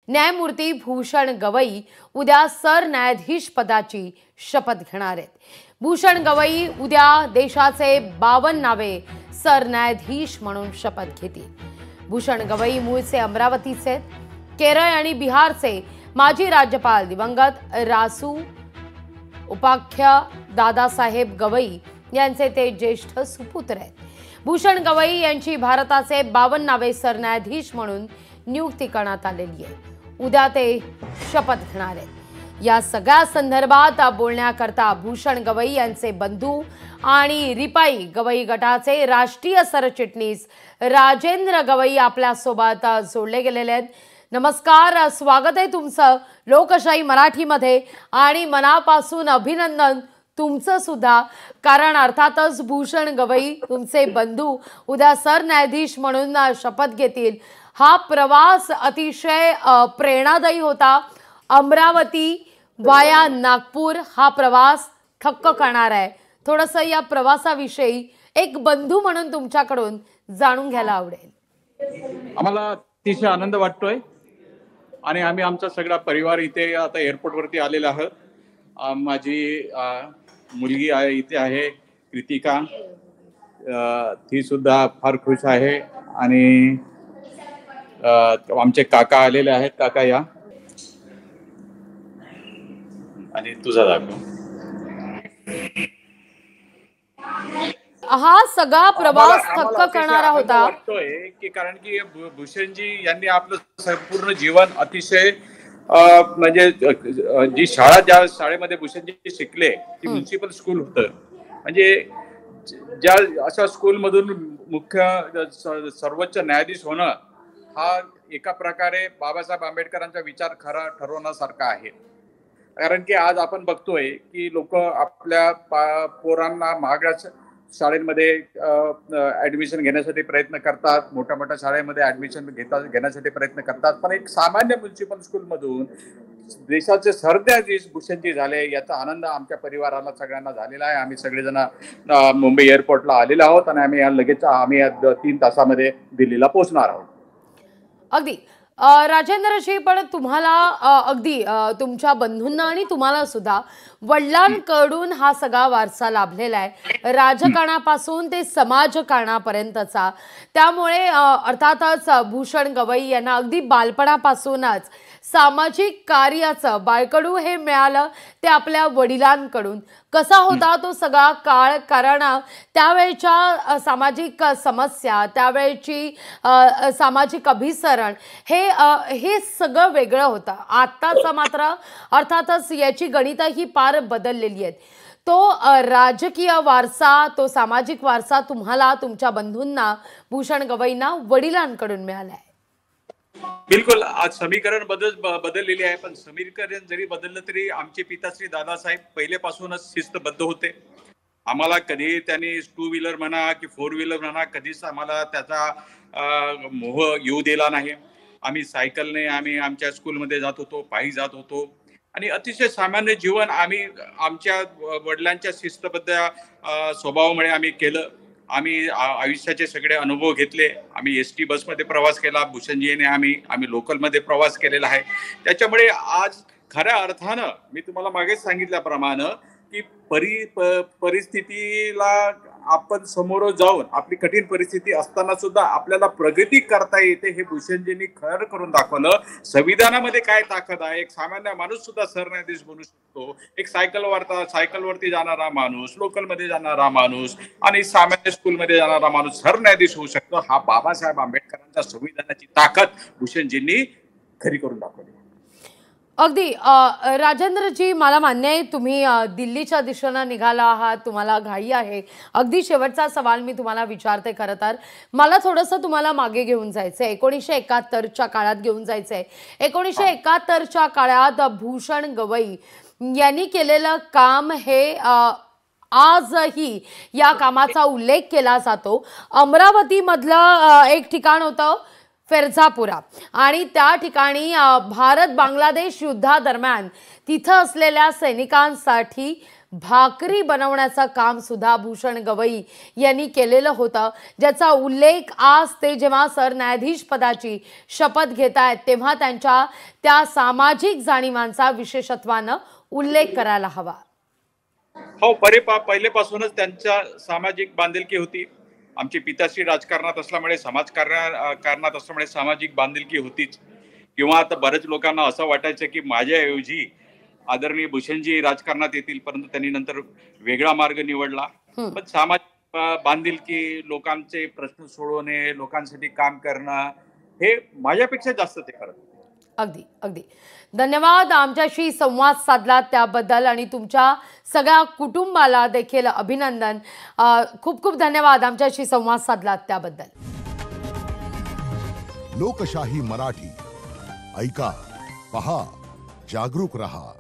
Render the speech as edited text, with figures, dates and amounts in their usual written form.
न्यायमूर्ती भूषण गवई उद्या सरन्यायाधीश पदाची शपथ घेणार आहेत। भूषण गवई उद्या देशाचे 52वे सरन्यायाधीश म्हणून शपथ घेतील। भूषण गवई मूळचे अमरावतीचे आहेत। केरळ आणि बिहारचे माजी राज्यपाल दिवंगत रासू उपाख्य दादासाहेब गवई यांचे ते ज्येष्ठ सुपुत्र आहेत। भूषण गवई यांची भारताचे 52वे सरन्यायाधीश म्हणून नियुक्ती करण्यात आलेली आहे। उद्या ते शपथ घेणार आहेत। या सगळ्या संदर्भात बोलण्याकरता भूषण गवई यांचे बंधू आणि रिपाई गवई गटाचे राष्ट्रीय सरचिटणीस राजेंद्र गवई आपल्या सोबत जोडले गेलेले आहेत। नमस्कार, स्वागत आहे तुमचं लोकशाही मराठीमध्ये आणि मनापासून अभिनंदन तुमचं सुद्धा, कारण अर्थातच भूषण गवई तुमचे बंधू उद्या सरन्यायाधीश म्हणून शपथ घेतील। हा प्रवास अतिशय प्रेरणादायी होता। अमरावती वाया नागपूर हा प्रवास थक्क करणार आहे। थोडंसं या प्रवासाविषयी एक बंधू म्हणून तुमच्याकडून जाणून घ्यायला आवडेल। आम्हाला अतिशय आनंद वाटतोय आणि आम्ही आमचा सगळा परिवार इथे आता एअरपोर्टवरती आलेला आहोत। माझी मुलगी आहे इथे आहे कृतिका, ती सुद्धा फार खुश आहे आणि आमचे काका आलेले आहेत। काका या आणि तुझा दाखव। हा सगळा प्रवास थक्क करणारा होता वाटतोय की कारण की भूषणजी यांनी आपलं संपूर्ण जीवन अतिशय म्हणजे जी शाळा ज्या शाळेमध्ये भूषणजी शिकले ती म्युनिसिपल स्कूल होतं। म्हणजे ज्या अशा स्कूल मधून मुख्य सर्वोच्च न्यायाधीश होणं हा एका प्रकारे बाबासाहेब आंबेडकरांचा विचार खरा ठरवण्यासारखा आहे। कारण की आज आपण बघतोय की लोक आपल्या पोरांना महागड्या शाळेमध्ये ऍडमिशन घेण्यासाठी प्रयत्न करतात, मोठ्या मोठ्या शाळेमध्ये ऍडमिशन घेण्यासाठी प्रयत्न करतात, पण एक सामान्य म्युनिसिपल स्कूल मधून देशाचे सरन्यायाधीश भूषणजी झाले याचा आनंद आमच्या परिवाराला सगळ्यांना झालेला आहे। आम्ही सगळेजण मुंबई एअरपोर्टला आलेलो आहोत आणि आम्ही लगेच 3 तासामध्ये दिल्लीला पोहोचणार आहोत। अगदी राजेंद्रजी, पण तुम्हाला अगदी तुमच्या बंधूंना आणि तुम्हाला सुद्धा वडिलांकडून हा सगळा वारसा लाभलेला आहे, राजकारणापासून ते समाजकारणापर्यंतचा। त्यामुळे अर्थातच भूषण गवई यांना अगदी बालपणापासूनच सामाजिक कार्याचं बाळकडू हे मिळालं ते आपल्या वडिलांकडून। कसा होता तो सगळा काळ, कारण त्यावेळच्या सामाजिक समस्या, त्यावेळची सामाजिक अभिसरण हे सगळं वेगळं होतं। आत्ताचं मात्र अर्थातच याची गणितं ही फार बदललेली आहेत। तो राजकीय वारसा, तो सामाजिक वारसा तुम्हाला तुमच्या बंधूंना भूषण गवईंना वडिलांकडून मिळाला आहे। बिलकुल, आज समीकरण बदललेली आहे, पण समीकरण जरी बदललं तरी आमचे पिताश्री दादासाहेब पहिलेपासूनच शिस्तबद्ध होते। आम्हाला कधी त्यांनी 2 व्हीलर म्हणा की 4 व्हीलर म्हणा कधीच आम्हाला त्याचा मोह येऊ दिला नाही। आम्ही सायकलने आम्ही आमच्या स्कूलमध्ये जात होतो, पायी जात होतो आणि अतिशय सामान्य जीवन आम्ही आमच्या वडिलांच्या शिस्तबद्ध स्वभावामुळे आम्ही केलं। आम्ही आयुष्याचे सगळे अनुभव घेतले। आम्ही एसटी बसमध्ये प्रवास केला, भूषणजीने आम्ही लोकलमध्ये प्रवास केलेला आहे। त्याच्यामुळे आज खऱ्या अर्थानं मी तुम्हाला मागेच सांगितल्याप्रमाणे की परिस्थितीला आपण समोर जाऊन आपली कठीण परिस्थिती असताना सुद्धा आपल्याला प्रगती करता येते हे भूषणजींनी खरं करून दाखवलं। संविधानामध्ये काय ताकद आहे, एक सामान्य माणूस सुद्धा सरन्यायाधीश बनू शकतो। एक सायकलवरती जाणारा माणूस, लोकलमध्ये जाणारा माणूस आणि सामान्य स्कूलमध्ये जाणारा माणूस सरन्यायाधीश होऊ शकतो। हा बाबासाहेब आंबेडकरांच्या संविधानाची ताकद भूषणजींनी खरी करून दाखवली। अगदी राजेंद्रजी, मला मान्य आहे तुम्ही दिल्लीच्या दिशेनं निघाला आहात, तुम्हाला घाई आहे। अगदी शेवटचा सवाल मी तुम्हाला विचारते। खरं तर मला थोडंसं तुम्हाला मागे घेऊन जायचं आहे, 1971च्या काळात घेऊन जायचं आहे। 1971च्या काळात भूषण गवई यांनी केलेलं काम हे आजही या कामाचा उल्लेख केला जातो। अमरावतीमधलं एक ठिकाण होतं फिरझापुरा आणि त्या ठिकाणी भारत बांगलादेश युद्धादरम्यान तिथं असलेल्या सैनिकांसाठी भाकरी बनवण्याचं काम सुद्धा भूषण गवई यांनी केलेलं होतं, ज्याचा उल्लेख आज ते जेव्हा सरन्यायाधीश पदाची शपथ घेत आहेत तेव्हा त्यांच्या त्या सामाजिक जाणीवांचा विशेषत्वानं उल्लेख करायला हवा. हो, पहिलेपासूनच त्यांच्या सामाजिक बांधिलकी होती. आमची पिताश्री राजकारणात असल्यामुळे कारणात असल्यामुळे सामाजिक बांधिलकी होतीच. किंवा आता बऱ्याच लोकांना असं वाटायचं की माझ्याऐवजी आदरणीय भूषणजी राजकारणात येतील, परंतु त्यांनी नंतर वेगळा मार्ग निवडला. पण सामाजिक बांधिलकी, लोकांचे प्रश्न सोडवणे, लोकांसाठी काम करणं, हे माझ्यापेक्षा जास्त ते करत. अगदी अगदी धन्यवाद. आमच्याशी संवाद साधला त्याबद्दल आणि तुमच्या सगळ्या कुटुंबाला देखील अभिनंदन. खूप खूप धन्यवाद आमच्याशी संवाद साधला त्याबद्दल. लोकशाही मराठी ऐका, पहा, जागरूक रहा.